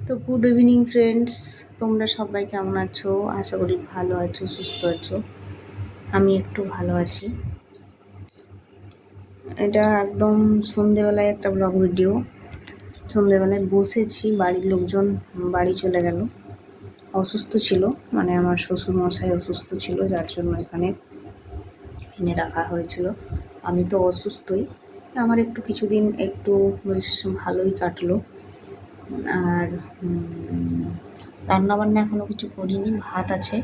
তো good evening friends, তোমরা সবাই কেমন আছো? আশা করি ভালো আছো, সুস্থ আছো। আমি একটু ভালো আছি। এটা একদম সন্ধেবেলায় একটা ব্লগ ভিডিও। সন্ধেবেলায় বসেছি, বাড়ির লোকজন বাড়ি চলে গেল। অসুস্থ ছিল, মানে আমার শ্বশুর মশাই অসুস্থ ছিল, যার জন্য এখানে এনে রাখা হয়েছিল। আমি তো অসুস্থই, আমার একটু কিছুদিন একটু বেশ ভালোই কাটলো। আর রান্নাবান্না এখনও কিছু করিনি, ভাত আছে।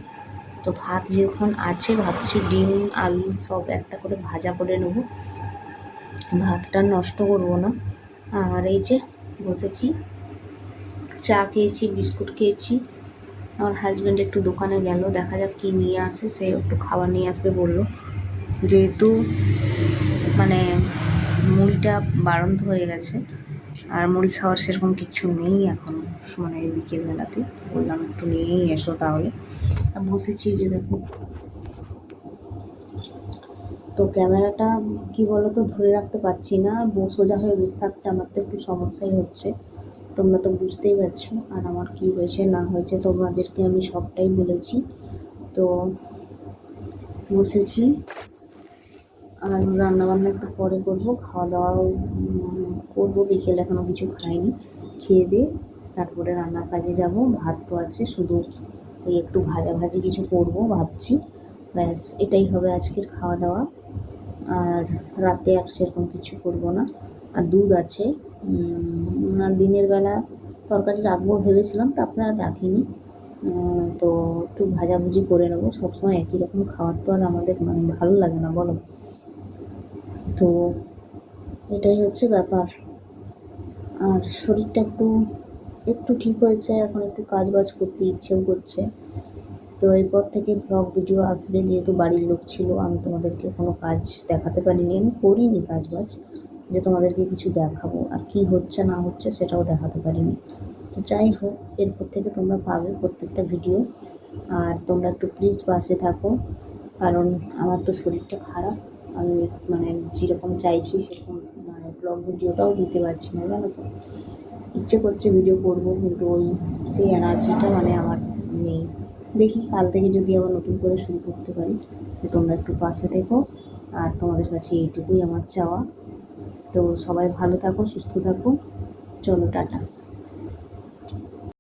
তো ভাত যখন আছে ভাবছি ডিম আলু সব একটা করে ভাজা করে নেব, ভাতটা নষ্ট করবো না। আর এই যে বসেছি, চা খেয়েছি, বিস্কুট খেয়েছি। আমার হাজব্যান্ড একটু দোকানে গেল, দেখা যাক কী নিয়ে আসে। সে একটু খাবার নিয়ে আসবে বললো, যেহেতু মানে মুড়িটা বারণ হয়ে গেছে আর মুড়ি খাওয়ার সেরকম কিছু নেই এখন, মানে বিকেলবেলাতে বললাম একটু নিয়েই এসো তাহলে। বসেছি যে দেখো, তো ক্যামেরাটা কি বলতো ধরে রাখতে পারছি না, সোজা হয়ে বসে থাকতে আমার তো একটু সমস্যাই হচ্ছে, তোমরা তো বুঝতেই পারছো। আর আমার কি হয়েছে না হয়েছে তোমাদেরকে আমি সবটাই বলেছি। তো বসেছি, আর রান্নাবান্না একটু পরে করবো, খাওয়া দাওয়াও করবো। বিকেলে এখনও কিছু খাইনি, খেয়ে দিয়ে তারপরে রান্নার কাজে যাব। ভাত তো আছে, শুধু ওই একটু ভাজাভাজি কিছু করবো ভাবছি, ব্যাস এটাই হবে আজকের খাওয়া দাওয়া। আর রাতে আর সেরকম কিছু করবো না। আর দুধ আছে, আর দিনের বেলা তরকারি রাখবো ভেবেছিলাম, তো আপনারা রাখিনি। তো একটু ভাজাভুজি করে নেবো। সবসময় একই রকম খাবার তো আর আমাদের মানে ভালো লাগে না, বলো। তো এটাই হচ্ছে ব্যাপার। আর শরীরটা একটু একটু ঠিক হয়েছে, এখন একটু কাজ বাজ করতে ইচ্ছেও করছে। তো এরপর থেকে ব্লগ ভিডিও আসবে, যেহেতু বাড়ির লোক ছিল, আমি তোমাদেরকে কোনো কাজ দেখাতে পারিনি, আমি করিনি কাজ বাজ যে তোমাদেরকে কিছু দেখাবো, আর কি হচ্ছে না হচ্ছে সেটাও দেখাতে পারিনি। তো যাই হোক, এরপর থেকে তোমরা পাবে প্রত্যেকটা ভিডিও। আর তোমরা একটু প্লিজ পাশে থাকো, কারণ আমার তো শরীরটা খারাপ, আমি মানে যেরকম চাইছি সেরকম মানে ব্লগ ভিডিওটাও দিতে পারছি না, জানো তো। ইচ্ছে করছে ভিডিও করবো, কিন্তু ওই সেই এনার্জিটা মানে আমার নেই। দেখি কাল থেকে যদি আবার নতুন করে শুরু করতে পারি। তো তোমরা একটু পাশে থেকো, আর তোমাদের কাছে এইটুকুই আমার চাওয়া। তো সবাই ভালো থাকো, সুস্থ থাকো, চলো টাটা।